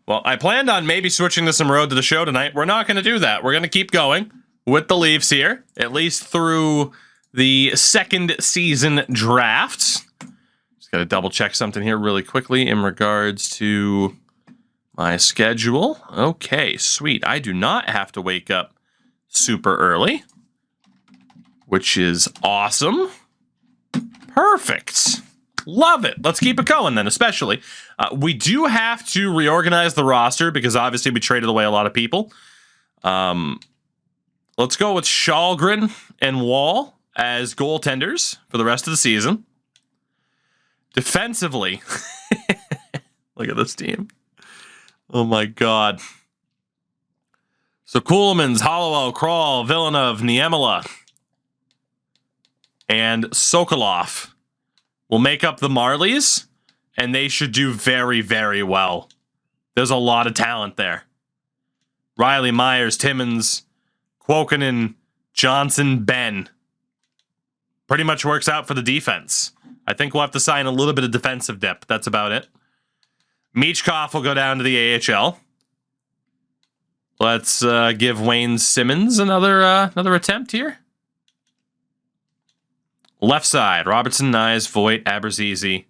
Well, I planned on maybe switching to some Road to the Show tonight. We're not going to do that. We're going to keep going with the Leafs here, at least through the second season drafts. Just got to double check something here really quickly in regards to my schedule. Okay, sweet. I do not have to wake up super early, which is awesome. Perfect. Love it. Let's keep it going then, especially. We do have to reorganize the roster because obviously we traded away a lot of people. Let's go with Shalgren and Wall as goaltenders for the rest of the season. Defensively, look at this team. Oh my God. So Kuhlmans, Hollowell, Krall, Villeneuve, Niemela, and Sokolov will make up the Marlies, and they should do very, very well. There's a lot of talent there. Riley, Myers, Timmins, Kuokkanen, Johnson, Ben. Pretty much works out for the defense. I think we'll have to sign a little bit of defensive depth. That's about it. Michkov will go down to the AHL. Let's give Wayne Simmons another attempt here. Left side, Robertson, Nyes, Voigt, Aberzizi.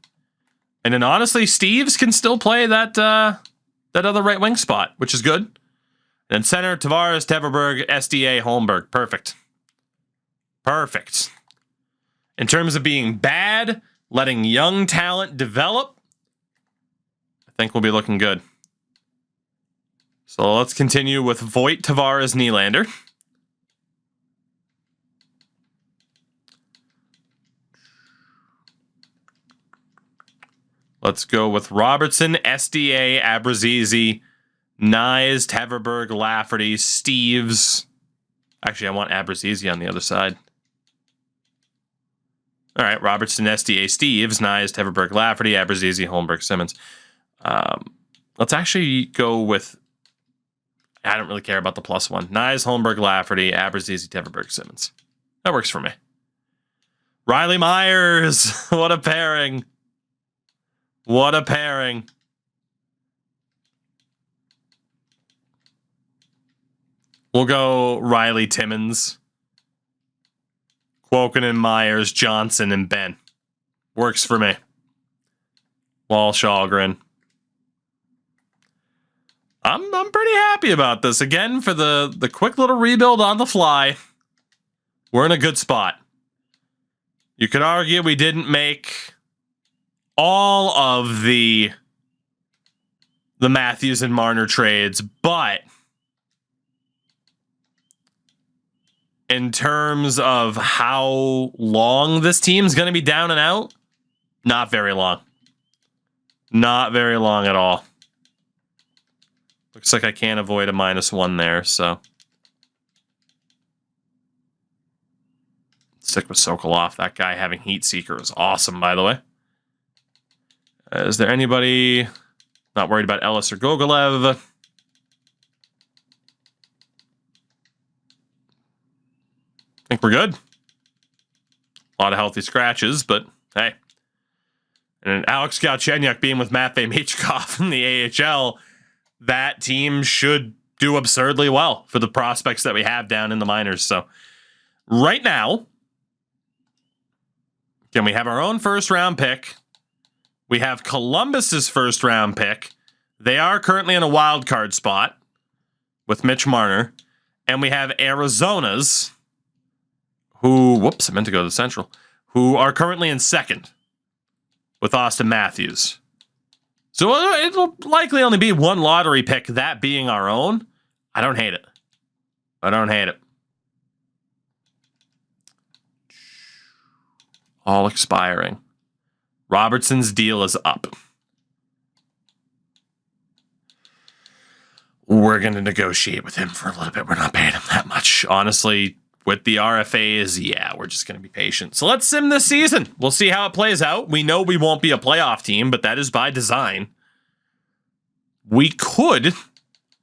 And then honestly, Steves can still play that other right wing spot, which is good. And then center, Tavares, Teverberg, SDA, Holmberg. Perfect. Perfect. In terms of being bad, letting young talent develop, I think we'll be looking good. So let's continue with Voigt, Tavares, Nylander. Let's go with Robertson, SDA, Abrazizi, Nyes, Teverberg, Lafferty, Steves. Actually, I want Abrazizi on the other side. All right, Robertson, SDA, Steves, Nyes, Teverberg, Lafferty, Abrazizi, Holmberg, Simmons. Let's actually go with... I don't really care about the plus one. Nyes, Holmberg, Lafferty, Abrazizi, Teverberg, Simmons. That works for me. Riley Myers. What a pairing. What a pairing. We'll go Riley, Timmins, Kuokkanen, Myers, Johnson, and Ben. Works for me. Wall, Shalgren. I'm pretty happy about this. Again, for the quick little rebuild on the fly, we're in a good spot. You could argue we didn't make all of the Matthews and Marner trades, but in terms of how long this team's going to be down and out, not very long. Not very long at all. Looks like I can't avoid a -1 there, so. Stick with Sokolov. That guy having Heat Seeker is awesome, by the way. Is there anybody not worried about Ellis or Gogolev? I think we're good. A lot of healthy scratches, but hey. And Alex Galchenyuk being with Matvei Michkov in the AHL, that team should do absurdly well for the prospects that we have down in the minors. So right now, again, we have our own first-round pick. We have Columbus's first-round pick. They are currently in a wild card spot with Mitch Marner. And we have Arizona's, who, whoops, I meant to go to the Central, who are currently in second with Austin Matthews. So it'll likely only be one lottery pick, that being our own. I don't hate it. I don't hate it. All expiring. Robertson's deal is up. We're going to negotiate with him for a little bit. We're not paying him that much. Honestly, with the RFAs, yeah, we're just going to be patient. So let's sim this season. We'll see how it plays out. We know we won't be a playoff team, but that is by design. We could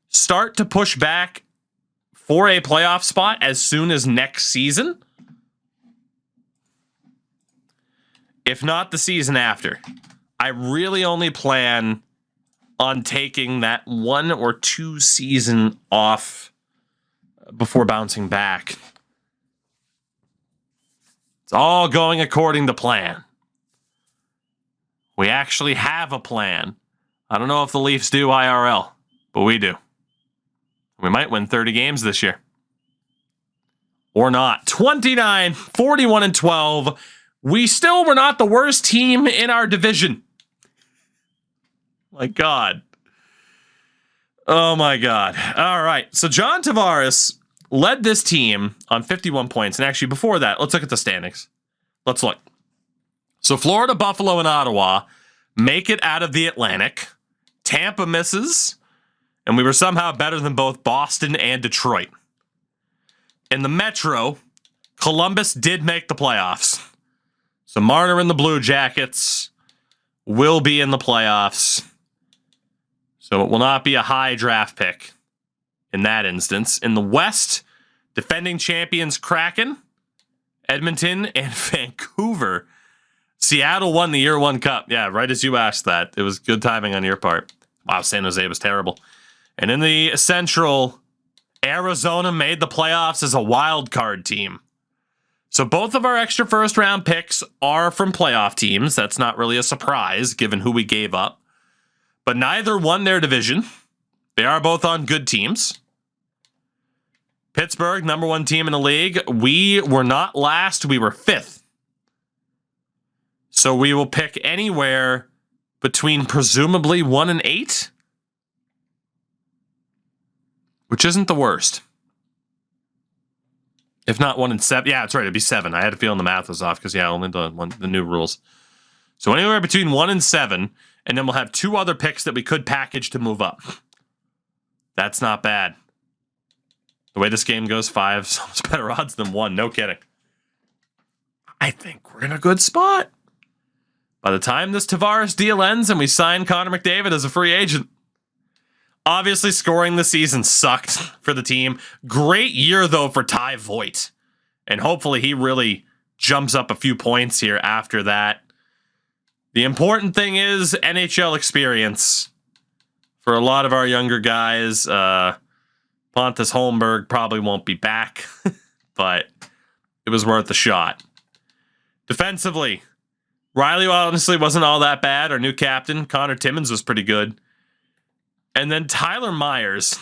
start to push back for a playoff spot as soon as next season. If not the season after. I really only plan on taking that 1 or 2 season off before bouncing back. It's all going according to plan. We actually have a plan. I don't know if the Leafs do IRL, but we do. We might win 30 games this year. Or not. 29, 41, and 12. We still were not the worst team in our division. My God. Oh, my God. All right. So John Tavares led this team on 51 points. And actually, before that, let's look at the standings. Let's look. So Florida, Buffalo, and Ottawa make it out of the Atlantic. Tampa misses. And we were somehow better than both Boston and Detroit. In the Metro, Columbus did make the playoffs. So Marner and the Blue Jackets will be in the playoffs. So it will not be a high draft pick in that instance. In the West, defending champions Kraken, Edmonton, and Vancouver. Seattle won the Year 1 Cup. Yeah, right as you asked that. It was good timing on your part. Wow, San Jose was terrible. And in the Central, Arizona made the playoffs as a wild card team. So both of our extra first round picks are from playoff teams. That's not really a surprise given who we gave up. But neither won their division. They are both on good teams. Pittsburgh, number 1 team in the league. We were not last. We were 5th. So we will pick anywhere between presumably 1 and 8. Which isn't the worst. If not 1 and 7. Yeah, that's right. It'd be 7. I had a feeling the math was off because, yeah, only the new rules. So anywhere between 1 and 7. And then we'll have 2 other picks that we could package to move up. That's not bad. The way this game goes, 5 is almost better odds than 1. No kidding. I think we're in a good spot. By the time this Tavares deal ends and we sign Connor McDavid as a free agent. Obviously, scoring this season sucked for the team. Great year, though, for Ty Voigt. And hopefully he really jumps up a few points here after that. The important thing is NHL experience for a lot of our younger guys. Pontus Holmberg probably won't be back, but it was worth a shot. Defensively, Riley honestly wasn't all that bad. Our new captain, Connor Timmins, was pretty good. And then Tyler Myers,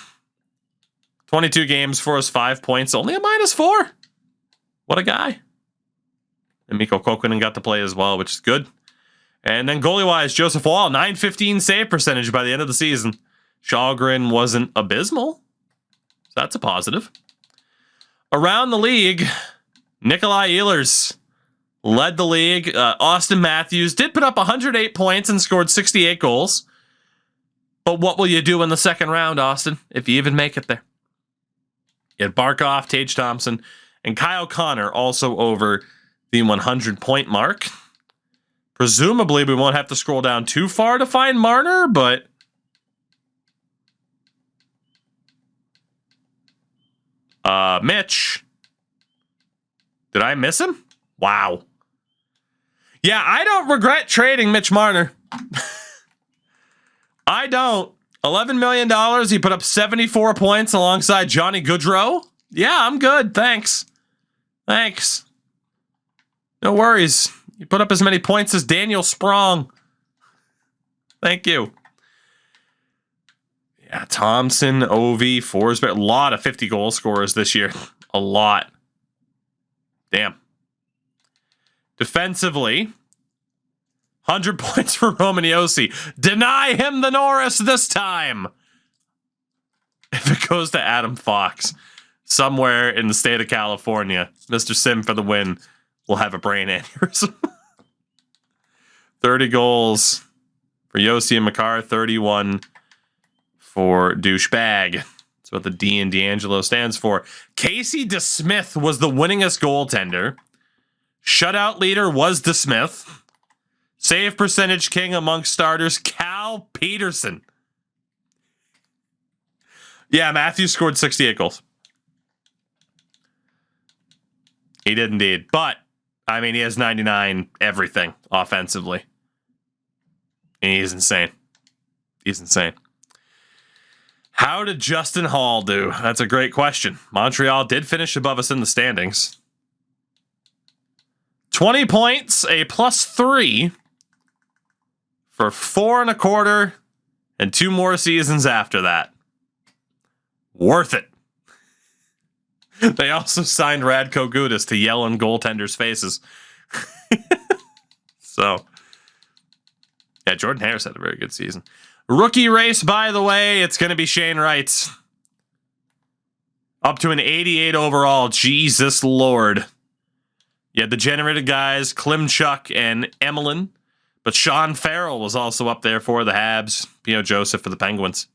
22 games for us, 5 points, only a -4. What a guy. And Mikko Kokkonen got to play as well, which is good. And then goalie-wise, Joseph Wall, .915 save percentage by the end of the season. Shalgren wasn't abysmal. So that's a positive. Around the league, Nikolai Ehlers led the league. Austin Matthews did put up 108 points and scored 68 goals. But what will you do in the second round, Austin, if you even make it there? You had Barkov, Tage Thompson, and Kyle Connor also over the 100-point mark. Presumably, we won't have to scroll down too far to find Marner, but Mitch. Did I miss him? Wow. Yeah, I don't regret trading Mitch Marner. I don't. $11 million. He put up 74 points alongside Johnny Gaudreau. Yeah, I'm good. Thanks. No worries. He put up as many points as Daniel Sprong. Thank you. Yeah, Thompson, Ovi, Forsberg. A lot of 50-goal scorers this year. A lot. Damn. Defensively, 100 points for Roman Josi. Deny him the Norris this time. If it goes to Adam Fox, somewhere in the state of California, Mr. Sim for the win will have a brain aneurysm. 30 goals for Josi and Makar, 31 for Douchebag. That's what the D in D'Angelo stands for. Casey DeSmith was the winningest goaltender. Shutout leader was DeSmith. Save percentage king amongst starters, Cal Peterson. Yeah, Matthews scored 68 goals. He did indeed. But, I mean, he has 99 everything offensively. And he's insane. He's insane. How did Justin Hall do? That's a great question. Montreal did finish above us in the standings. 20 points, a +3 for 4 1/4 and 2 more seasons after that. Worth it. They also signed Radko Gudas to yell in goaltenders' faces. So, yeah, Jordan Harris had a very good season. Rookie race, by the way, it's going to be Shane Wright's. Up to an 88 overall. Jesus Lord. You had the generated guys, Klimchuk and Emelin. But Sean Farrell was also up there for the Habs. Pio Joseph for the Penguins.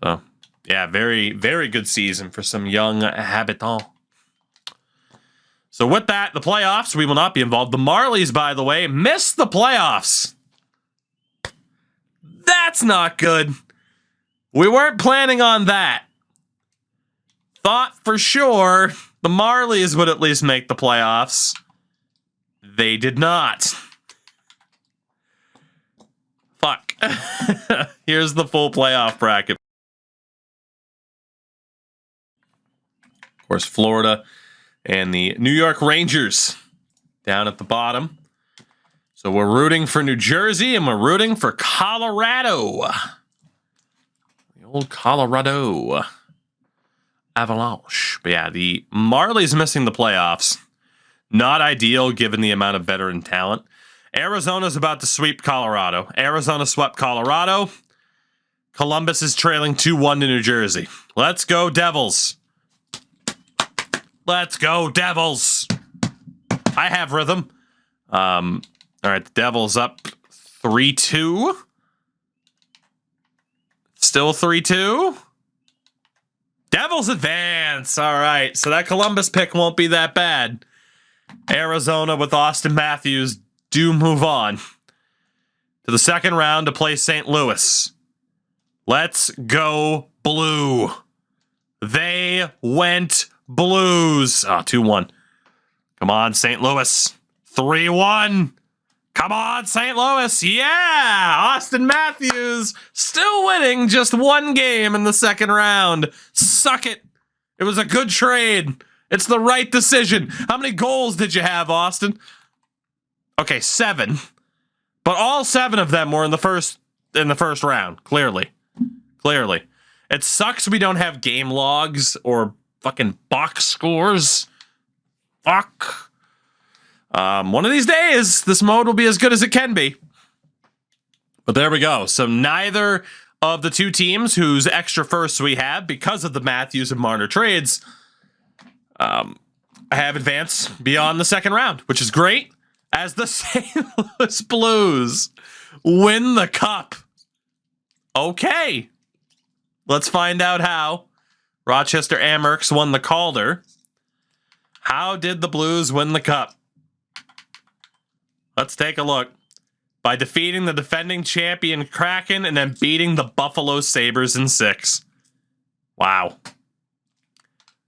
So, yeah, very, very good season for some young habitants. So with that, the playoffs, we will not be involved. The Marlies, by the way, missed the playoffs. That's not good. We weren't planning on that. Thought for sure the Marlies would at least make the playoffs. They did not. Fuck. Here's the full playoff bracket. Of course, Florida and the New York Rangers down at the bottom. So we're rooting for New Jersey and we're rooting for Colorado. The old Colorado Avalanche. But yeah, the Marlies missing the playoffs. Not ideal given the amount of veteran talent. Arizona's about to sweep Colorado. Arizona swept Colorado. Columbus is trailing 2-1 to New Jersey. Let's go, Devils. Let's go, Devils. I have rhythm. All right, the Devils up 3-2. Still 3-2. Devils advance. All right, so that Columbus pick won't be that bad. Arizona with Austin Matthews do move on to the second round to play St. Louis. Let's go blue. They went Blues. 2-1. Come on, St. Louis. 3-1. Come on, St. Louis. Yeah! Austin Matthews still winning just one game in the second round. Suck it. It was a good trade. It's the right decision. How many goals did you have, Austin? Okay, 7. But all 7 of them were in the first round, clearly. Clearly. It sucks we don't have game logs or fucking box scores. Fuck. One of these days, this mode will be as good as it can be. But there we go. So neither of the two teams whose extra firsts we have, because of the Matthews and Marner trades, have advanced beyond the second round, which is great, as the St. Louis Blues win the cup. Okay. Let's find out how. Rochester Amherst won the Calder. How did the Blues win the cup? Let's take a look. By defeating the defending champion Kraken and then beating the Buffalo Sabres in 6. Wow.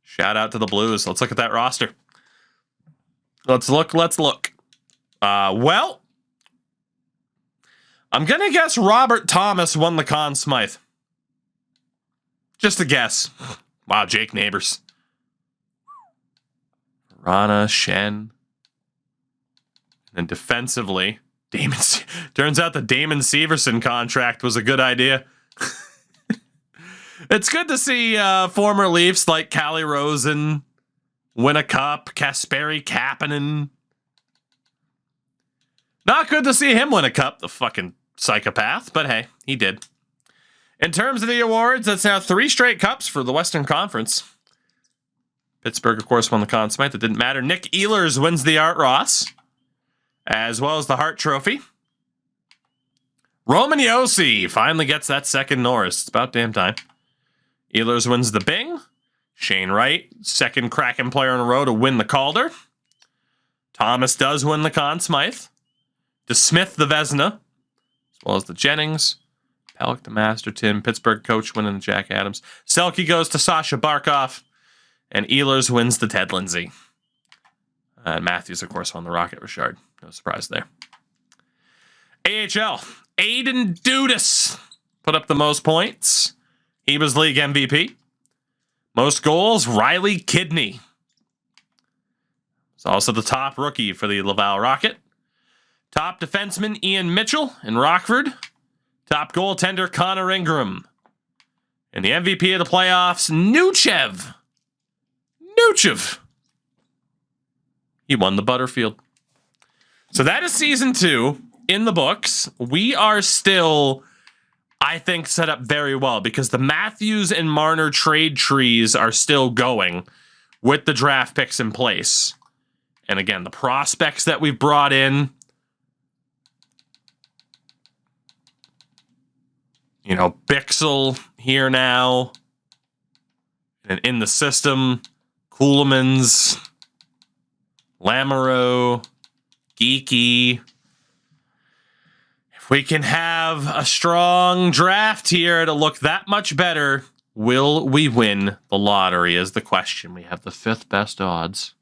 Shout out to the Blues. Let's look at that roster. Let's look. Well, I'm going to guess Robert Thomas won the Conn Smythe. Just a guess. Wow, Jake Neighbors. Rana, Shen. And defensively, turns out the Damon Severson contract was a good idea. It's good to see former Leafs like Calle Rosen win a cup, Kasperi Kapanen. Not good to see him win a cup, the fucking psychopath, but hey, he did. In terms of the awards, that's now 3 straight cups for the Western Conference. Pittsburgh, of course, won the Conn Smythe. It didn't matter. Nick Ehlers wins the Art Ross, as well as the Hart Trophy. Roman Josi finally gets that second Norris. It's about damn time. Ehlers wins the Bing. Shane Wright, second Kraken player in a row to win the Calder. Thomas does win the Conn Smythe. DeSmith the Vezina, as well as the Jennings. Pellick the Masterton. Pittsburgh coach winning the Jack Adams. Selke goes to Sasha Barkov. And Ehlers wins the Ted Lindsay. And Matthews, of course, won the Rocket Richard. No surprise there. AHL. Aiden Dudas put up the most points. He was league MVP. Most goals, Riley Kidney. He's also the top rookie for the Laval Rocket. Top defenseman, Ian Mitchell in Rockford. Top goaltender, Connor Ingram. And the MVP of the playoffs, Nuchev. He won the Butterfield. So that is season 2 in the books. We are still, I think, set up very well because the Matthews and Marner trade trees are still going with the draft picks in place. And again, the prospects that we've brought in, you know, Bixel here now, and in the system, Coolemans, Lamoureux, Geeky. If we can have a strong draft here to look that much better, will we win the lottery is the question. We have the 5th best odds.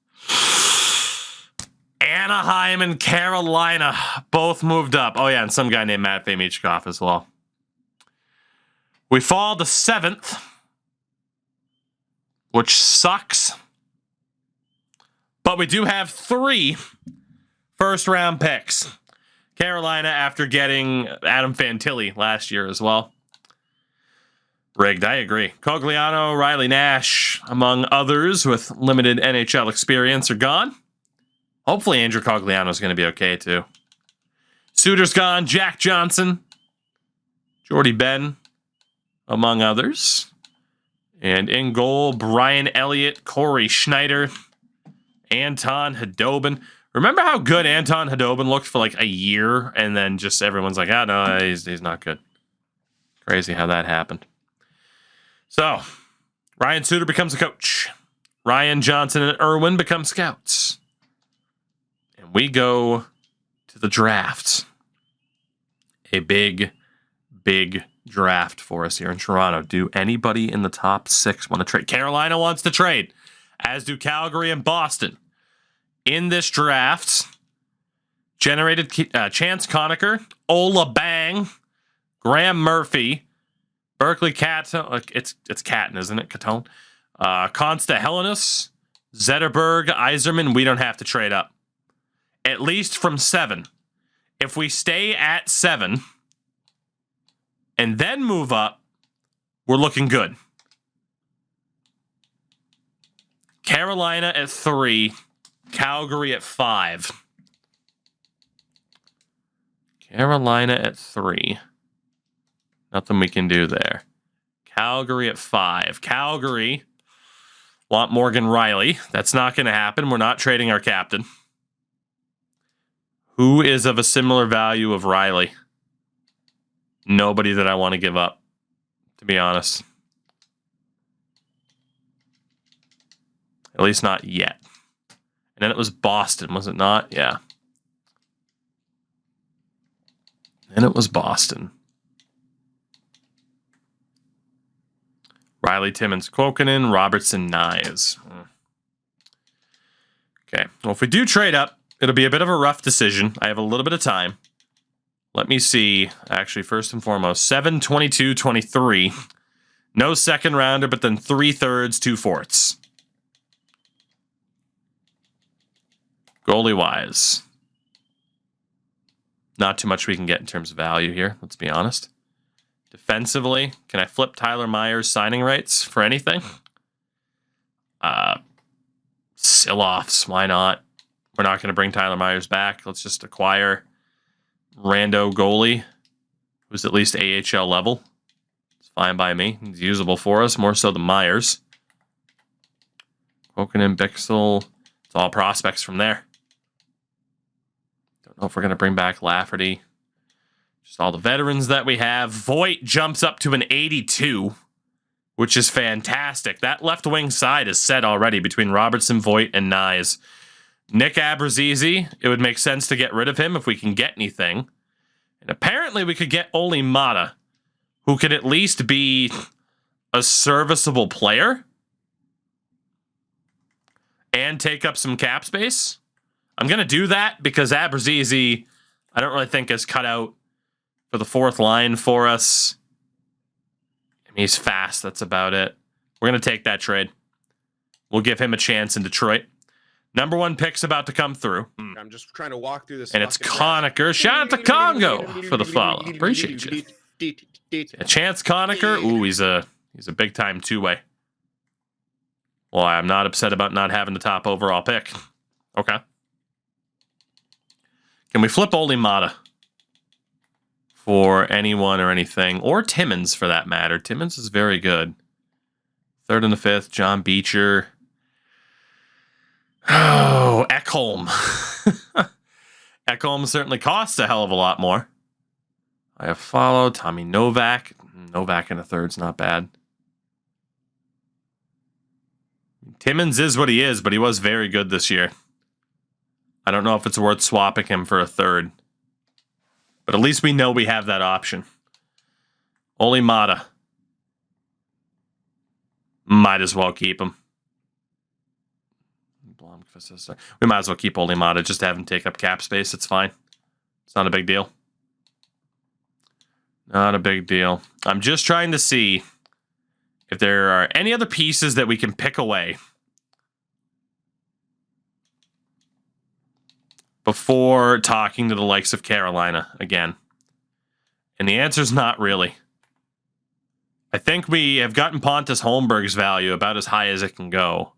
Anaheim and Carolina both moved up. Oh, yeah, and some guy named Matt Michkov as well. We fall to 7th, which sucks. But we do have 3 first-round picks. Carolina after getting Adam Fantilli last year as well. Rigged, I agree. Cogliano, Riley Nash, among others with limited NHL experience, are gone. Hopefully Andrew Cogliano is going to be okay, too. Suter's gone. Jack Johnson. Jordy Ben, among others. And in goal, Brian Elliott, Corey Schneider, Anton Hedobin. Remember how good Anton Hedobin looked for like a year, and then just everyone's like, ah, no, he's not good. Crazy how that happened. So, Ryan Suter becomes a coach. Ryan Johnson and Irwin become scouts. And we go to the draft. A big, big draft for us here in Toronto. Do anybody in the top 6 want to trade? Carolina wants to trade, as do Calgary and Boston. In this draft, generated Chance Conacher, Ola Bang, Graham Murphy, Berkeley Catton, it's Catton, isn't it? Catton. Consta Helenius, Zetterberg, Iserman. We don't have to trade up. At least from 7. If we stay at 7 and then move up, we're looking good. Carolina at 3, Calgary at 5. Carolina at 3. Nothing we can do there. Calgary at 5. Calgary want Morgan Riley. That's not going to happen. We're not trading our captain. Who is of a similar value of Riley? Nobody that I want to give up, to be honest. At least not yet. And then it was Boston, was it not? Yeah. And it was Boston. Riley, Timmins, Kokkonen, Robertson, Nyes. Okay. Well, if we do trade up, it'll be a bit of a rough decision. I have a little bit of time. Let me see. Actually, first and foremost, 7, 22, 23. No second rounder, but then 3/3, 2/4. Goalie-wise, not too much we can get in terms of value here, let's be honest. Defensively, can I flip Tyler Myers' signing rights for anything? Siloffs, why not? We're not going to bring Tyler Myers back. Let's just acquire rando goalie who's at least AHL level. It's fine by me. He's usable for us, more so than Myers. Kokkonen, Bixel. It's all prospects from there. Don't know if we're going to bring back Lafferty. Just all the veterans that we have. Voigt jumps up to an 82, which is fantastic. That left wing side is set already between Robertson, Voigt, and Nyes. Nick Abruzzese, it would make sense to get rid of him if we can get anything. And apparently we could get Oli Mata, who could at least be a serviceable player and take up some cap space. I'm going to do that because Abruzzese, I don't really think is cut out for the fourth line for us. I mean, he's fast. That's about it. We're going to take that trade. We'll give him a chance in Detroit. Number 1 pick's about to come through. I'm just trying to walk through this. And it's Conacher. Shout out to Congo for the follow. Appreciate you. Yeah, Chance Conacher. Ooh, he's a big time two-way. Well, I'm not upset about not having the top overall pick. Okay. Can we flip Olli Mata for anyone or anything? Or Timmins, for that matter. Timmins is very good. 3rd and the 5th, John Beecher. Oh, Ekholm. Ekholm certainly costs a hell of a lot more. I have followed Tommy Novak. Novak in the 3rd's not bad. Timmins is what he is, but he was very good this year. I don't know if it's worth swapping him for a 3rd. But at least we know we have that option. Olli Mata. Might as well keep him. We might as well keep Olli Mata. Just have him take up cap space. It's fine. It's not a big deal. Not a big deal. I'm just trying to see if there are any other pieces that we can pick away before talking to the likes of Carolina again. And the answer is not really. I think we have gotten Pontus Holmberg's value about as high as it can go.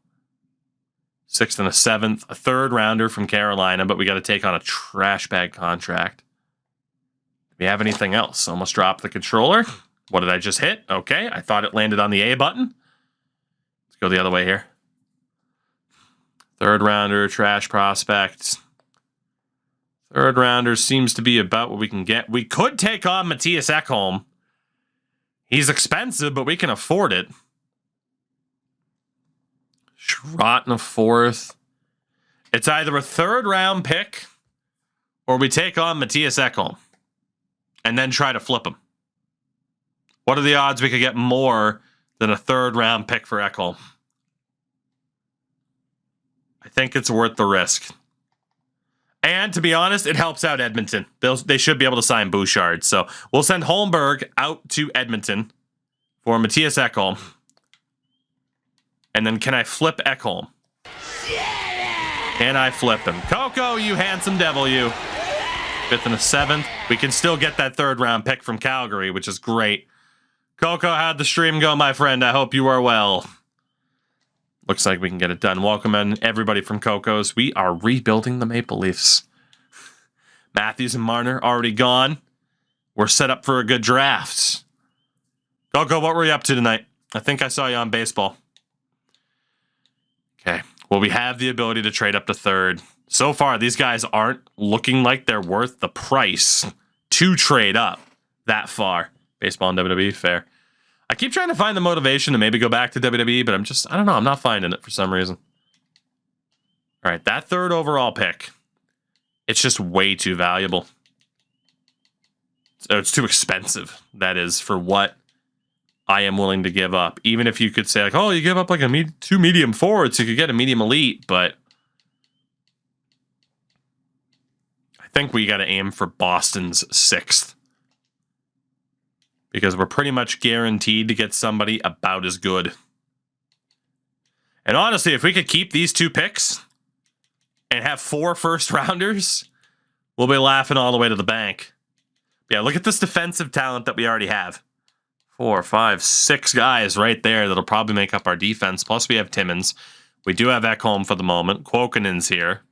6th and a 7th, a 3rd rounder from Carolina, but we got to take on a trash bag contract. Do we have anything else? Almost dropped the controller. What did I just hit? Okay, I thought it landed on the A button. Let's go the other way here. 3rd rounder, trash prospect. 3rd rounder seems to be about what we can get. We could take on Matthias Ekholm. He's expensive, but we can afford it. Schrott in a 4th. It's either a 3rd round pick or we take on Matthias Ekholm and then try to flip him. What are the odds we could get more than a 3rd round pick for Ekholm? I think it's worth the risk. And to be honest, it helps out Edmonton. They should be able to sign Bouchard. So we'll send Holmberg out to Edmonton for Matthias Ekholm. And then can I flip Ekholm? Can I flip him? Coco, you handsome devil, you. 5th and a 7th. We can still get that 3rd round pick from Calgary, which is great. Coco, how'd the stream go, my friend? I hope you are well. Looks like we can get it done. Welcome in everybody from Coco's. We are rebuilding the Maple Leafs. Matthews and Marner already gone. We're set up for a good draft. Coco, what were you up to tonight? I think I saw you on baseball. Okay. Well, we have the ability to trade up to 3rd. So far, these guys aren't looking like they're worth the price to trade up that far. Baseball and WWE, fair. I keep trying to find the motivation to maybe go back to WWE, but I don't know. I'm not finding it for some reason. All right, that 3rd overall pick. It's just way too valuable. So it's too expensive, that is, for what I am willing to give up. Even if you could say, like, oh, you give up like a 2 medium forwards, you could get a medium elite, but I think we got to aim for Boston's 6th. Because we're pretty much guaranteed to get somebody about as good. And honestly, if we could keep these 2 picks and have 4 first rounders, we'll be laughing all the way to the bank. Yeah, look at this defensive talent that we already have. 4, 5, 6 guys right there that'll probably make up our defense. Plus we have Timmins. We do have Ekholm for the moment. Kuokkanen's here.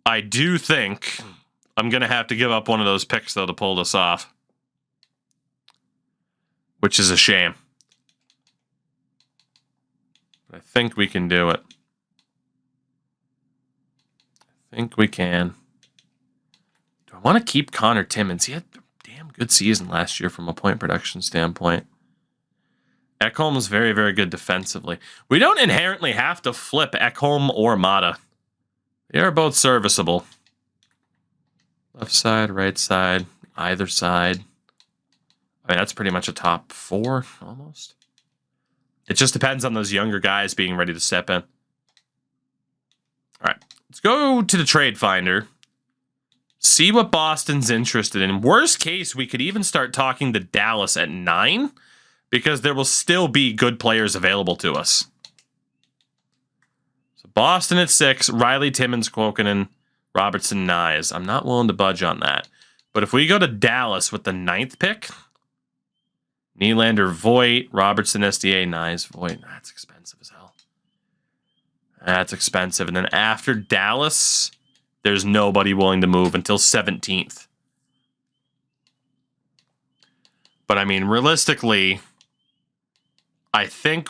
I do think I'm going to have to give up one of those picks, though, to pull this off. Which is a shame. But I think we can do it. I think we can. Do I want to keep Connor Timmins? He had a damn good season last year from a point production standpoint. Ekholm is very, very good defensively. We don't inherently have to flip Ekholm or Mata. They are both serviceable. Left side, right side, either side. I mean, that's pretty much a top 4, almost. It just depends on those younger guys being ready to step in. All right, let's go to the trade finder. See what Boston's interested in. Worst case, we could even start talking to Dallas at 9 because there will still be good players available to us. So Boston at 6, Riley, Timmins, Kuokkanen, Robertson, Nyes. I'm not willing to budge on that. But if we go to Dallas with the 9th pick, Nylander, Voigt, Robertson, SDA, Nyes, Voigt. That's expensive as hell. That's expensive. And then after Dallas, there's nobody willing to move until 17th. But I mean, realistically, I think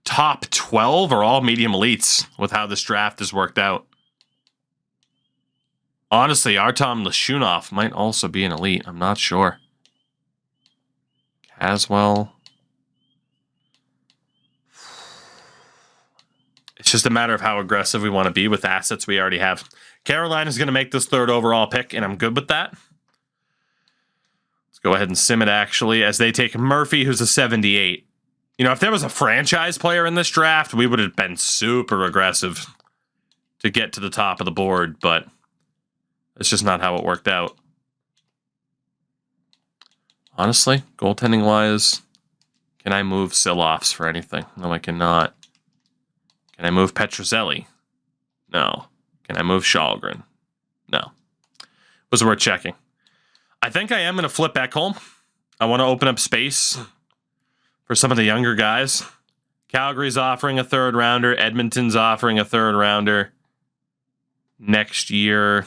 top 12 are all medium elites with how this draft has worked out. Honestly, Artem Lashunov might also be an elite. I'm not sure. Caswell. It's just a matter of how aggressive we want to be with assets we already have. Carolina's going to make this 3rd overall pick, and I'm good with that. Let's go ahead and sim it, actually, as they take Murphy, who's a 78. You know, if there was a franchise player in this draft, we would have been super aggressive to get to the top of the board, but it's just not how it worked out. Honestly, goaltending-wise, can I move Silovs for anything? No, I cannot. Can I move Petrozelli? No. Can I move Shalgren? No. Was worth checking. I think I am going to flip Ekholm. I want to open up space for some of the younger guys. Calgary's offering a 3rd rounder. Edmonton's offering a 3rd rounder next year.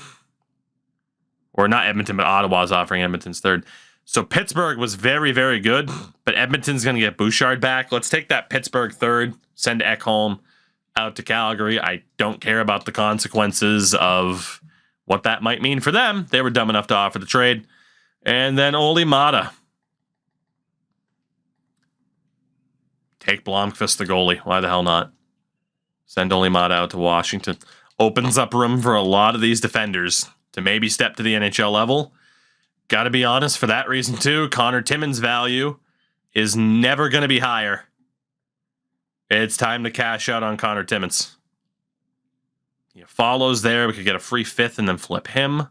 Or not Edmonton, but Ottawa's offering Edmonton's 3rd. So Pittsburgh was very, very good, but Edmonton's going to get Bouchard back. Let's take that Pittsburgh 3rd, send Ekholm out to Calgary. I don't care about the consequences of what that might mean for them. They were dumb enough to offer the trade. And then Oli Mata. Take Blomqvist, the goalie. Why the hell not? Send Oli Mata out to Washington. Opens up room for a lot of these defenders to maybe step to the NHL level. Got to be honest, for that reason too, Connor Timmins' value is never going to be higher. It's time to cash out on Connor Timmins. He follows there. We could get a free 5th and then flip him.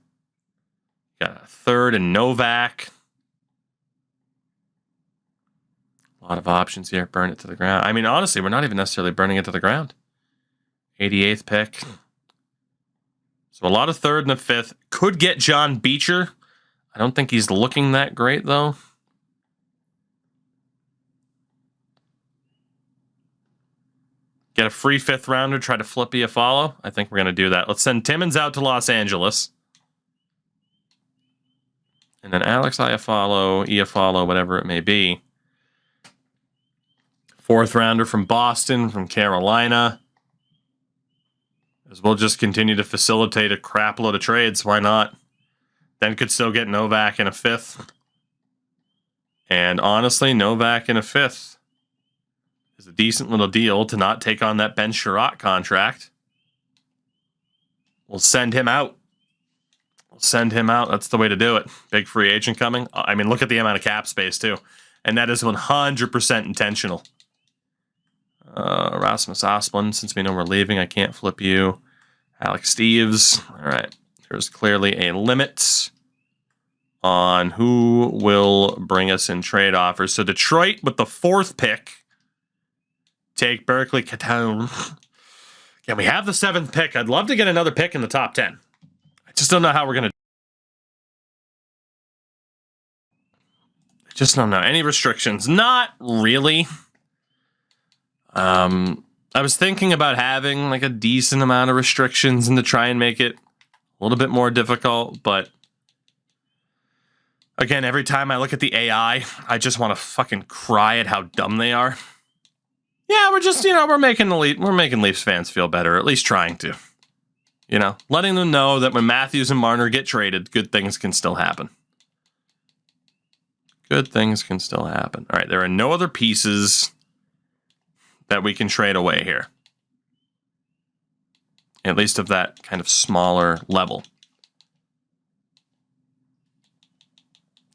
Got a 3rd and Novak. A lot of options here. Burn it to the ground. I mean, honestly, we're not even necessarily burning it to the ground. 88th pick. So a lot of 3rd and a 5th. Could get John Beecher. I don't think he's looking that great, though. Get a free 5th rounder, try to flip Iafallo. I think we're going to do that. Let's send Timmins out to Los Angeles. And then Alex Iafallo, whatever it may be. 4th rounder from Boston, from Carolina. As we'll just continue to facilitate a crap load of trades. Why not? Then could still get Novak in a 5th. And honestly, Novak in a 5th is a decent little deal to not take on that Ben Sherratt contract. We'll send him out. That's the way to do it. Big free agent coming. I mean, look at the amount of cap space, too. And that is 100% intentional. Rasmus Asplund, since we know we're leaving, I can't flip you. Alex Steves. All right. There's clearly a limit on who will bring us in trade offers. So Detroit with the 4th pick. Take Berkeley Catone. Yeah, we have the 7th pick. I'd love to get another pick in the top 10. I just don't know how we're going to. I just don't know. Any restrictions? Not really. I was thinking about having like a decent amount of restrictions and to try and make it a little bit more difficult, but again, every time I look at the AI, I just want to fucking cry at how dumb they are. Yeah, we're just, we're making Leafs fans feel better, at least trying to. Letting them know that when Matthews and Marner get traded, good things can still happen. Good things can still happen. All right, there are no other pieces that we can trade away here. At least of that kind of smaller level.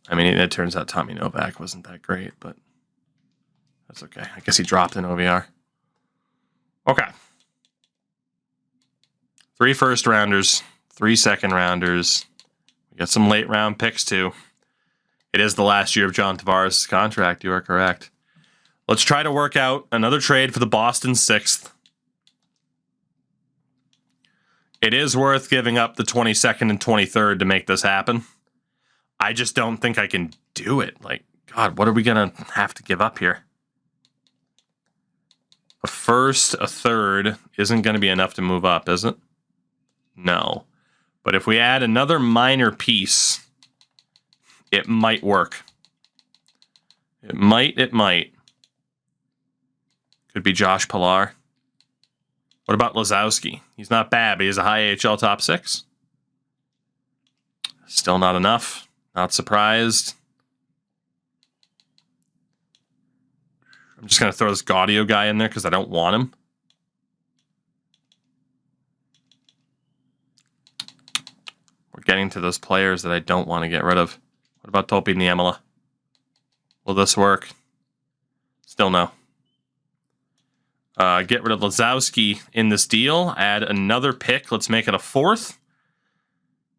I mean, it turns out Tommy Novak wasn't that great, but that's okay. I guess he dropped in OVR. Okay. 3 first rounders, 3 second rounders, We got some late round picks too. It is the last year of John Tavares' contract. You are correct. Let's try to work out another trade for the Boston 6th. It is worth giving up the 22nd and 23rd to make this happen. I just don't think I can do it. Like, God, what are we going to have to give up here? A first, a third isn't going to be enough to move up, is it? No. But if we add another minor piece, it might work. It might. Could be Josh Pilar. What about Lazowski? He's not bad, but he's a high AHL top 6. Still not enough. Not surprised. I'm just going to throw this Gaudio guy in there because I don't want him. We're getting to those players that I don't want to get rid of. What about Topi Niemela? Will this work? Still no. Get rid of Lazowski in this deal. Add another pick. Let's make it a 4th.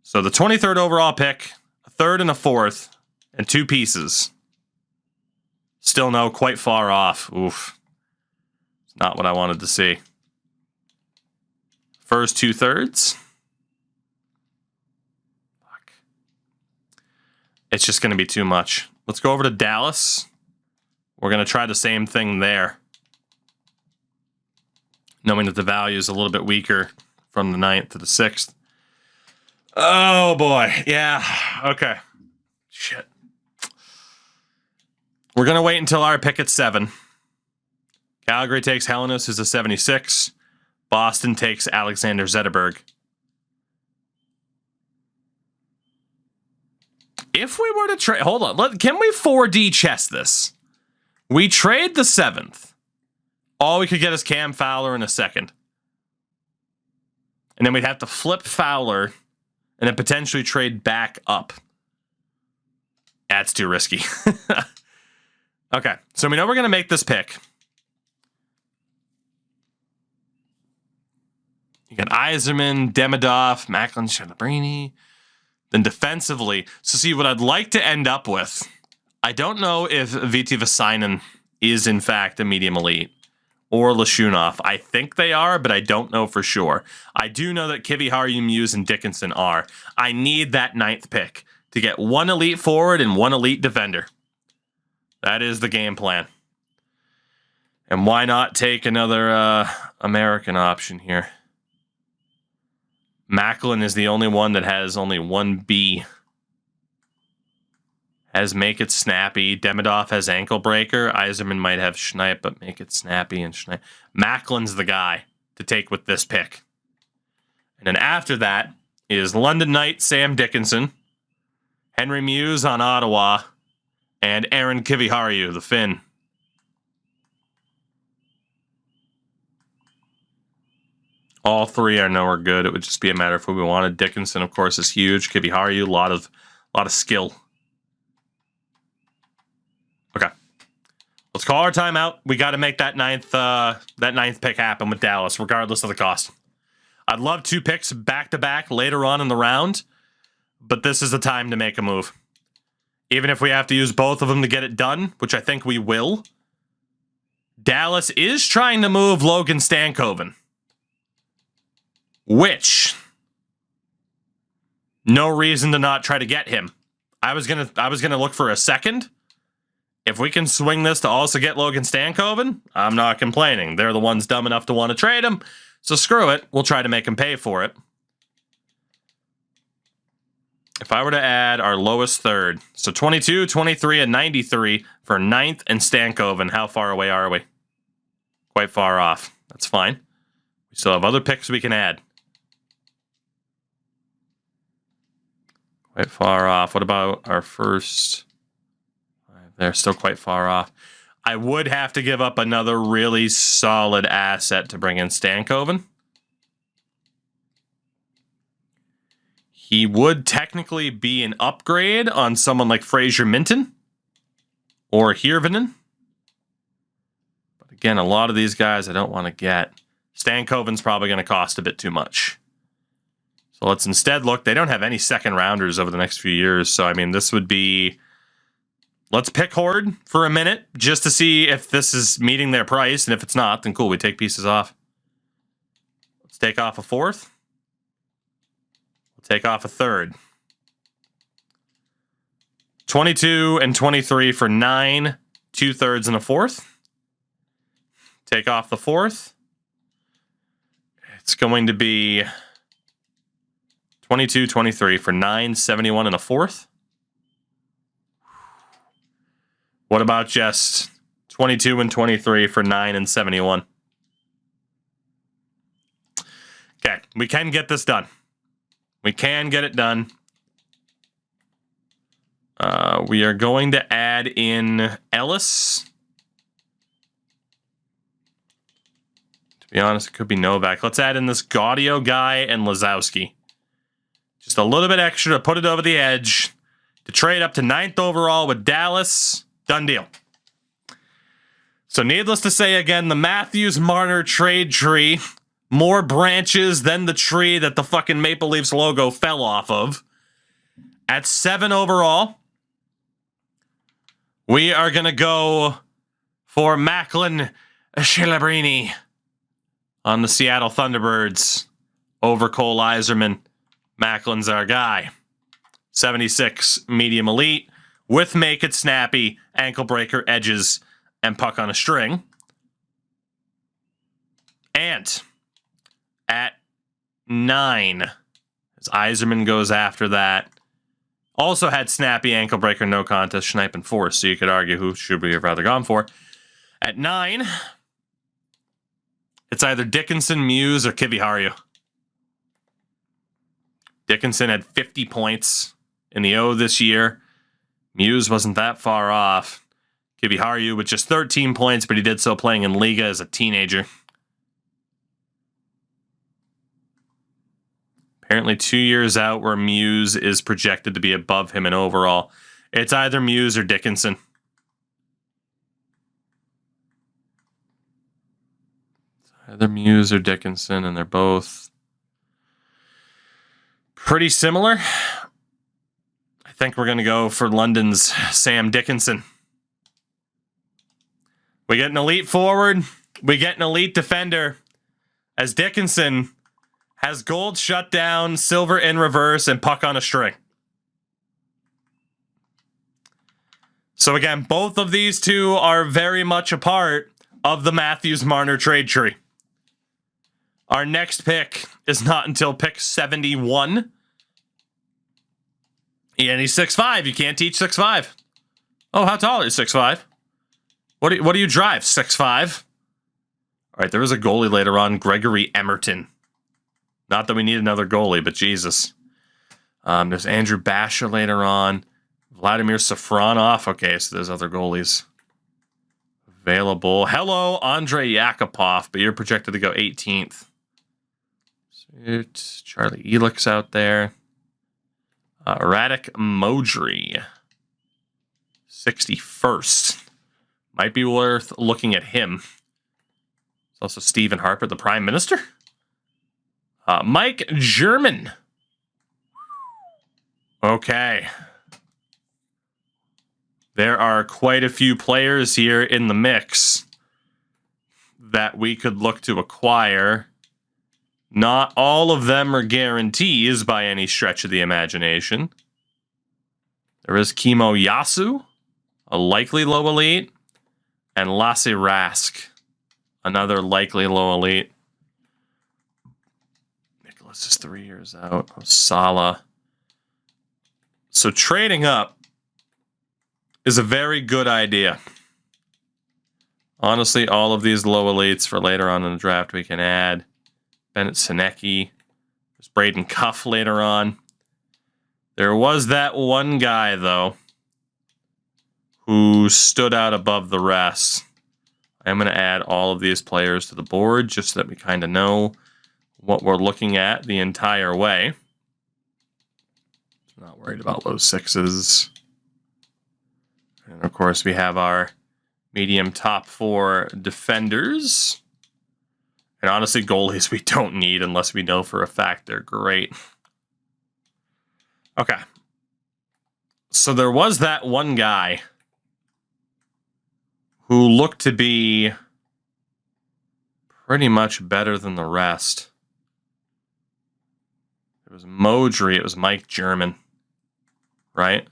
So the 23rd overall pick, a 3rd and a 4th, and 2 pieces. Still no, quite far off. Oof. It's not what I wanted to see. First 2/3. Fuck. It's just going to be too much. Let's go over to Dallas. We're going to try the same thing there. Knowing that the value is a little bit weaker from the 9th to the 6th. Oh, boy. Yeah. Okay. Shit. We're going to wait until our pick at 7. Calgary takes Hellenis, who's a 76. Boston takes Alexander Zetterberg. If we were to trade... Hold on. Can we 4D chess this? We trade the 7th. All we could get is Cam Fowler in a 2nd. And then we'd have to flip Fowler and then potentially trade back up. That's too risky. Okay, so we know we're going to make this pick. You got Yzerman, Demidov, Macklin, Celebrini. Then defensively, so see what I'd like to end up with. I don't know if Viti Vasainen is in fact a medium elite. Or Lashunov. I think they are, but I don't know for sure. I do know that Kiviharju, Muse, and Dickinson are. I need that 9th pick to get 1 elite forward and 1 elite defender. That is the game plan. And why not take another American option here? Macklin is the only one that has only 1 B. Has Make It Snappy. Demidov has Ankle Breaker. Yzerman might have Schneip, but Make It Snappy and Schneip. Macklin's the guy to take with this pick. And then after that is London Knight, Sam Dickinson, Henry Muse on Ottawa, and Aaron Kiviharju, the Finn. All 3 I know are good. It would just be a matter of who we wanted. Dickinson, of course, is huge. Kiviharju, a lot of skill. Okay. Let's call our timeout. We got to make that 9th pick happen with Dallas, regardless of the cost. I'd love 2 picks back-to-back later on in the round, but this is the time to make a move. Even if we have to use both of them to get it done, which I think we will. Dallas is trying to move Logan Stankoven. Which, no reason to not try to get him. I was gonna look for a 2nd. If we can swing this to also get Logan Stankoven, I'm not complaining. They're the ones dumb enough to want to trade him, so screw it. We'll try to make him pay for it. If I were to add our lowest 3rd, so 22, 23, and 93 for 9th and Stankoven, how far away are we? Quite far off. That's fine. We still have other picks we can add. Quite far off. What about our first? They're still quite far off. I would have to give up another really solid asset to bring in Stankoven. He would technically be an upgrade on someone like Fraser Minton or Hirvonen. But again, a lot of these guys I don't want to get. Stankoven's probably going to cost a bit too much. So let's instead look. They don't have any second rounders over the next few years. So, I mean, this would be... Let's pick Horde for a minute just to see if this is meeting their price. And if it's not, then cool, we take pieces off. Let's take off a fourth. We'll take off a third. 22 and 23 for 9, 2/3 and a fourth. Take off the fourth. It's going to be 22, 23 for 9, 71 and a fourth. What about just 22 and 23 for 9 and 71? Okay, we can get this done. We can get it done. We are going to add in Ellis. To be honest, it could be Novak. Let's add in this Gaudio guy and Lazowski. Just a little bit extra to put it over the edge. To trade up to 9th overall with Dallas. Done deal. So needless to say, again, the Matthews-Marner trade tree. More branches than the tree that the fucking Maple Leafs logo fell off of. At 7 overall, we are going to go for Macklin Schelabrini on the Seattle Thunderbirds over Cole Iserman. Macklin's our guy. 76 medium elite with make it snappy, ankle breaker, edges, and puck on a string. And at 9, as Iserman goes after that, also had snappy, ankle breaker, no contest, Schneip, and force. So you could argue who should we have rather gone for. At 9, it's either Dickinson, Muse, or Kiviharu. Dickinson had 50 points in the O this year. Muse wasn't that far off. Kiviharu with just 13 points, but he did so playing in Liga as a teenager. Apparently 2 years out where Muse is projected to be above him in overall. It's either Muse or Dickinson. It's either Muse or Dickinson, and they're both pretty similar. I think we're going to go for London's Sam Dickinson. We get an elite forward. We get an elite defender. As Dickinson has gold shutdown, silver in reverse, and puck on a string. So again, both of these two are very much a part of the Matthews-Marner trade tree. Our next pick is not until pick 71. And he's 6'5". You can't teach 6'5". Oh, how tall are you? 6'5". What do you drive? 6'5". All right, there was a goalie later on, Gregory Emerton. Not that we need another goalie, but Jesus. There's Andrew Basha later on. Vladimir Safronov. Okay, so there's other goalies available. Hello, Andrei Yakupov, but you're projected to go 18th. Charlie Elix out there. Radek Modry, 61st. Might be worth looking at him. There's also Stephen Harper, the Prime Minister. Mike German. Okay. There are quite a few players here in the mix that we could look to acquire. Not all of them are guarantees by any stretch of the imagination. There is Kimo Yasu, a likely low elite, and Lasse Rask, another likely low elite. Nicholas is 3 years out. Osala. So trading up is a very good idea. Honestly, all of these low elites for later on in the draft we can add. Bennett Sinecki. There's Braden Cuff later on. There was that one guy, though, who stood out above the rest. I'm going to add all of these players to the board just so that we kind of know what we're looking at the entire way. Not worried about low sixes. And, of course, we have our medium top 4 defenders. And honestly, goalies we don't need unless we know for a fact they're great. Okay. So there was that one guy who looked to be pretty much better than the rest. It was Modry. It was Mike German. Right?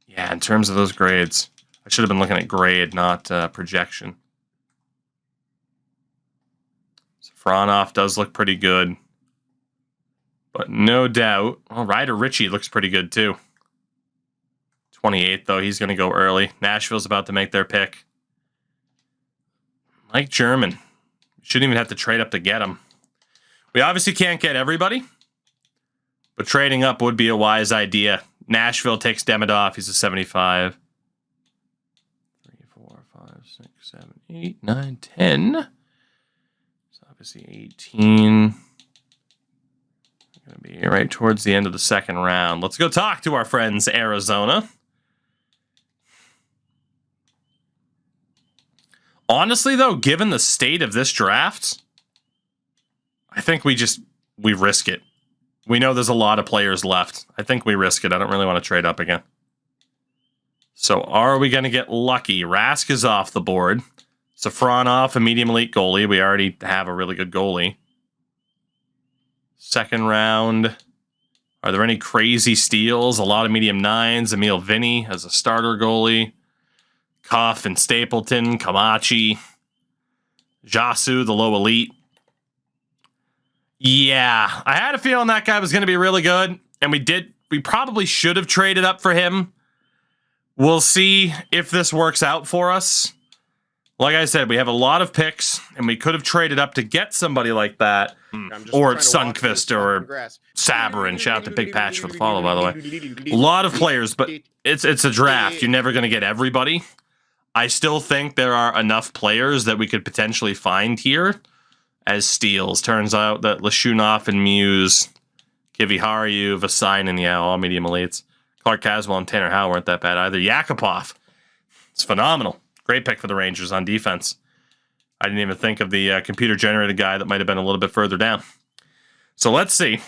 Yeah, in terms of those grades. I should have been looking at grade, not projection. Safronov does look pretty good. But no doubt. Well, Ryder Ritchie looks pretty good too. 28, though. He's going to go early. Nashville's about to make their pick. Mike German. Shouldn't even have to trade up to get him. We obviously can't get everybody. But trading up would be a wise idea. Nashville takes Demidov. He's a 75. 3, 4, 5, 6, 7, 8, 9, 10. It's obviously 18. Going to be right towards the end of the second round. Let's go talk to our friends, Arizona. Honestly, though, given the state of this draft, I think we risk it. We know there's a lot of players left. I think we risk it. I don't really want to trade up again. So are we going to get lucky? Rask is off the board. Safronov, a medium elite goalie. We already have a really good goalie. Second round. Are there any crazy steals? A lot of medium nines. Emil Vinny as a starter goalie. Cuff and Stapleton. Kamachi. Jasu, the low elite. Yeah, I had a feeling that guy was going to be really good. And we probably should have traded up for him. We'll see if this works out for us. Like I said, we have a lot of picks, and we could have traded up to get somebody like that. Or Sundqvist or Sabrin. Shout out to Big Patch for the follow, by the way. A lot of players, but it's a draft. You're never going to get everybody. I still think there are enough players that we could potentially find here as steals. Turns out that Lashunov and Muse, Kiviharyu, Vasainen, yeah, all medium elites. Clark Caswell and Tanner Howe weren't that bad either. Yakupov, it's phenomenal. Great pick for the Rangers on defense. I didn't even think of the computer-generated guy that might have been a little bit further down. So let's see.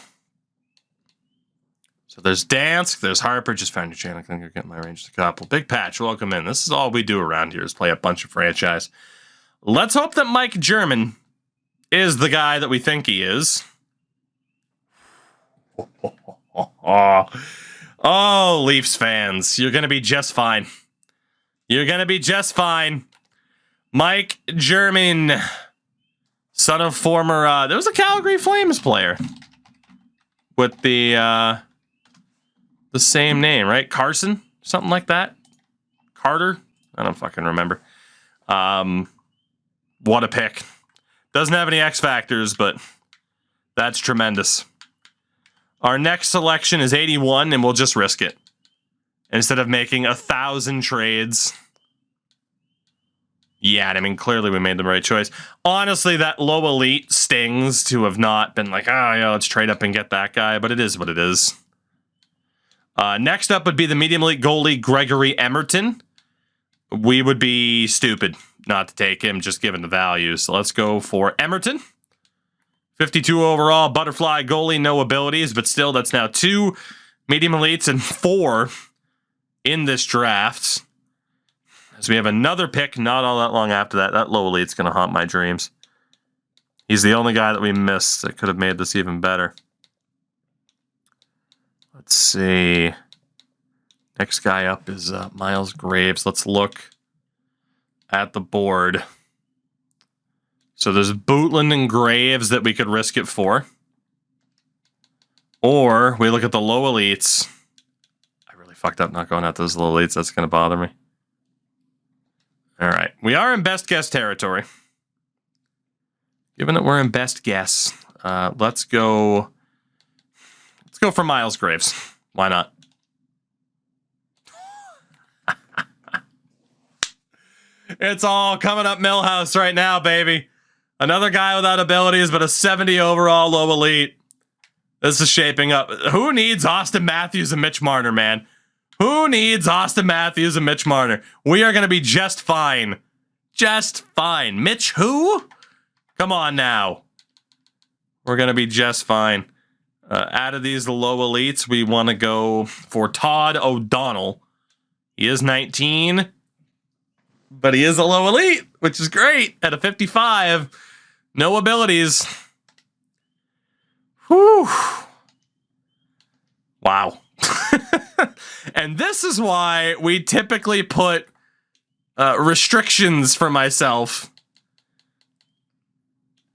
So there's Dansk, there's Harper. Just found your channel. I think you're getting my Rangers a couple. Big Patch, welcome in. This is all we do around here is play a bunch of franchise. Let's hope that Mike German is the guy that we think he is. Oh, Leafs fans, you're going to be just fine. You're going to be just fine. Mike German, son of former, there was a Calgary Flames player with the same name, right? Carson, something like that. Carter, I don't fucking remember. What a pick. Doesn't have any X factors, but that's tremendous. Our next selection is 81, and we'll just risk it. Instead of making 1,000 trades. Yeah, I mean, clearly we made the right choice. Honestly, that low elite stings to have not been like, oh, yeah, let's trade up and get that guy, but it is what it is. Next up would be the medium elite goalie, Gregory Emerton. We would be stupid not to take him, just given the value. So let's go for Emerton. 52 overall, butterfly goalie, no abilities, but still, that's now 2 medium elites and 4 in this draft. As we have another pick not all that long after that. That low elite's going to haunt my dreams. He's the only guy that we missed that could have made this even better. Let's see. Next guy up is Miles Graves. Let's look at the board. So there's Bootland and Graves that we could risk it for. Or we look at the low elites. I really fucked up not going out those low elites. That's going to bother me. All right. We are in best guess territory. Given that we're in best guess, let's go for Miles Graves. Why not? It's all coming up Millhouse right now, baby. Another guy without abilities, but a 70 overall low elite. This is shaping up. Who needs Austin Matthews and Mitch Marner, man? Who needs Austin Matthews and Mitch Marner? We are going to be just fine. Just fine. Mitch who? Come on now. We're going to be just fine. Out of these low elites, we want to go for Todd O'Donnell. He is 19, but he is a low elite, which is great. At a 55, no abilities. Whew. Wow. And this is why we typically put restrictions for myself.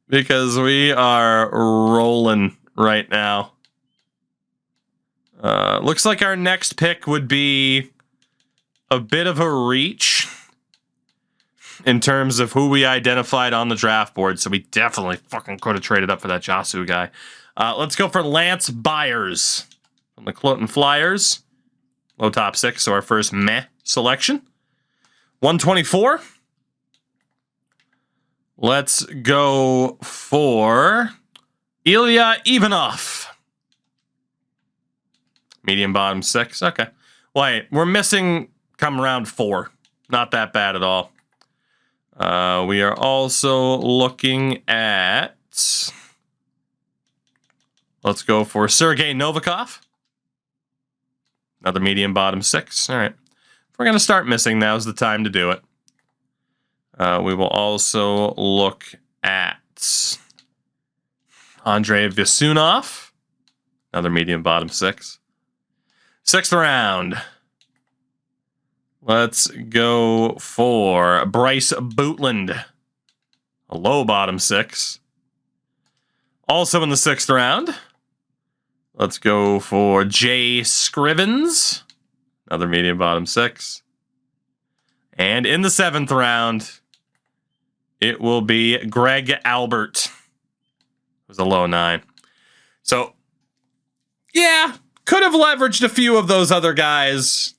Because we are rolling right now. Looks like our next pick would be a bit of a reach in terms of who we identified on the draft board. So we definitely fucking could have traded up for that Jasu guy. Let's go for Lance Byers from the Cloten Flyers. Low top 6, so our first meh selection. 124. Let's go for Ilya Ivanov. Medium bottom 6. Okay. Wait, we're missing come round 4. Not that bad at all. We are also looking at... Let's go for Sergei Novikov. Another medium bottom 6. All right. If we're going to start missing, now's the time to do it. We will also look at Andrei Visunov. Another medium bottom 6. 6th round. Let's go for Bryce Bootland. A low bottom 6. Also in the 6th round. Let's go for Jay Scrivens. Another medium bottom 6. And in the 7th round, it will be Greg Albert. It was a low 9. So, yeah, could have leveraged a few of those other guys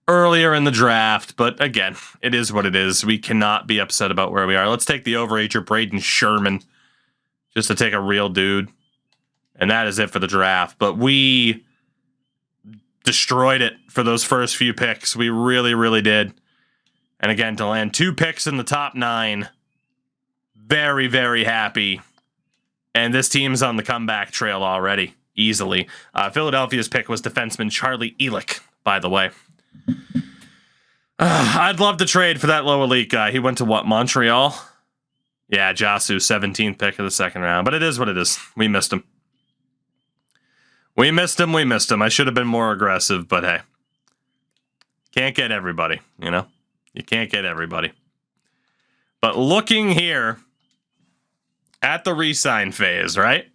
earlier in the draft, but again, it is what it is. We cannot be upset about where we are. Let's take the overager, Braden Sherman, just to take a real dude. And that is it for the draft. But we destroyed it for those first few picks. We really, really did. And again, to land 2 picks in the top 9, very, very happy. And this team's on the comeback trail already, easily. Philadelphia's pick was defenseman Charlie Elick, by the way. I'd love to trade for that low elite guy. He went to what, Montreal? Yeah, Jasu, 17th pick of the 2nd round. But it is what it is. We missed him. We missed him. I should have been more aggressive, but hey. Can't get everybody, you know? You can't get everybody. But looking here at the re-sign phase, right?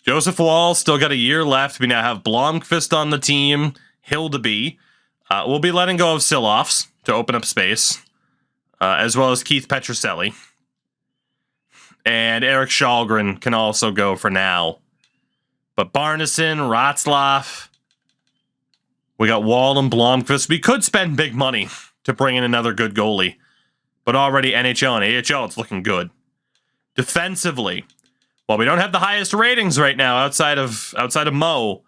Joseph Wall still got a year left. We now have Blomqvist on the team. Hildeby. We'll be letting go of Siloffs to open up space, as well as Keith Petroselli. And Eric Shalgren can also go for now. But Barneson, Ratzlaff, we got Wall and Blomqvist. We could spend big money to bring in another good goalie. But already NHL and AHL, it's looking good. Defensively, well, we don't have the highest ratings right now outside of Mo,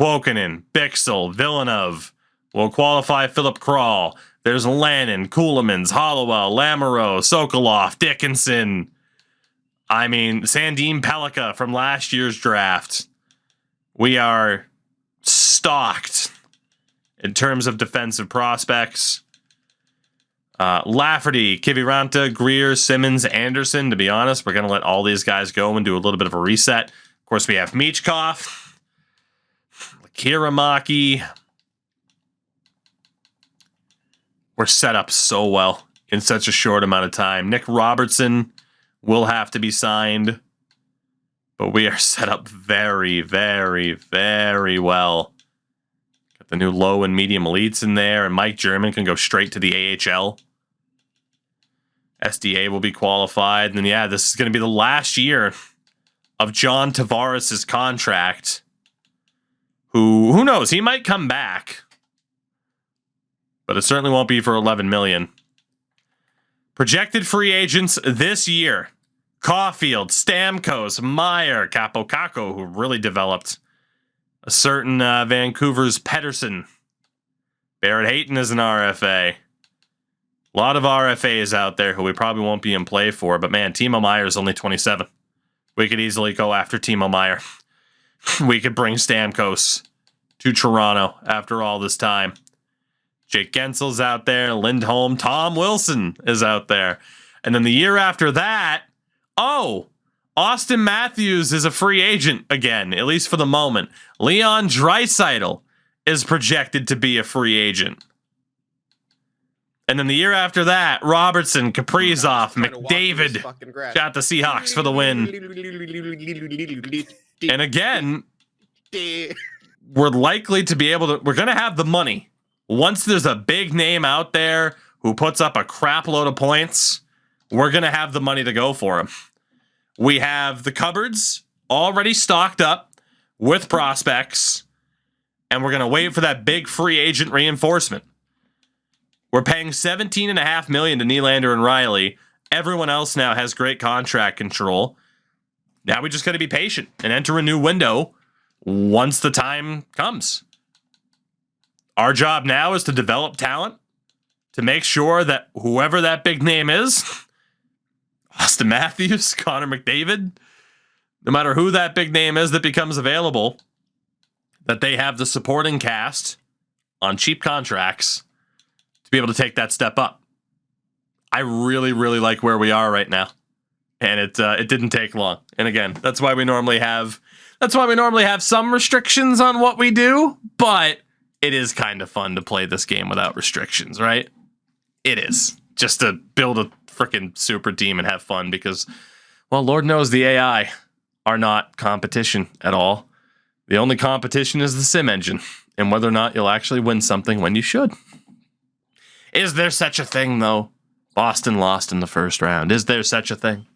Kuokkanen, Bixel, Villeneuve. Will qualify Philip Kral. There's Lannon, Coolemans, Hollowell, Lamoureux, Sokolov, Dickinson. I mean, Sandeem Pelika from last year's draft. We are stocked in terms of defensive prospects. Lafferty, Kiviranta, Greer, Simmons, Anderson. To be honest, we're going to let all these guys go and do a little bit of a reset. Of course, we have Michkov, Kiramaki. We're set up so well in such a short amount of time. Nick Robertson will have to be signed, but we are set up very, very, very well. Got the new low and medium elites in there, and Mike German can go straight to the AHL. SDA will be qualified, and then yeah, this is going to be the last year of John Tavares' contract. Who knows? He might come back. But it certainly won't be for $11 million. Projected free agents this year: Caulfield, Stamkos, Meyer, Capocacco, who really developed. A certain Vancouver's Pedersen. Barrett Hayton is an RFA. A lot of RFAs out there who we probably won't be in play for. But man, Timo Meyer is only 27. We could easily go after Timo Meyer. we could bring Stamkos to Toronto after all this time. Jake Gensel's out there, Lindholm, Tom Wilson is out there. And then the year after that, Austin Matthews is a free agent again, at least for the moment. Leon Draisaitl is projected to be a free agent. And then the year after that, Robertson, Kaprizov, McDavid got the Seahawks for the win. And again, we're likely to be able to, we're going to have the money. Once there's a big name out there who puts up a crap load of points, we're going to have the money to go for him. We have the cupboards already stocked up with prospects, and we're going to wait for that big free agent reinforcement. We're paying $17.5 million to Nylander and Riley. Everyone else now has great contract control. Now we just got to be patient and enter a new window once the time comes. Our job now is to develop talent, to make sure that whoever that big name is, Austin Matthews, Connor McDavid, no matter who that big name is that becomes available, that they have the supporting cast on cheap contracts to be able to take that step up. I really, really like where we are right now. And it didn't take long. And again, that's why we normally have some restrictions on what we do, but it is kind of fun to play this game without restrictions, right? It is. Just to build a freaking super team and have fun because, well, Lord knows the AI are not competition at all. The only competition is the sim engine and whether or not you'll actually win something when you should. Is there such a thing, though? Boston lost in the first round. Is there such a thing?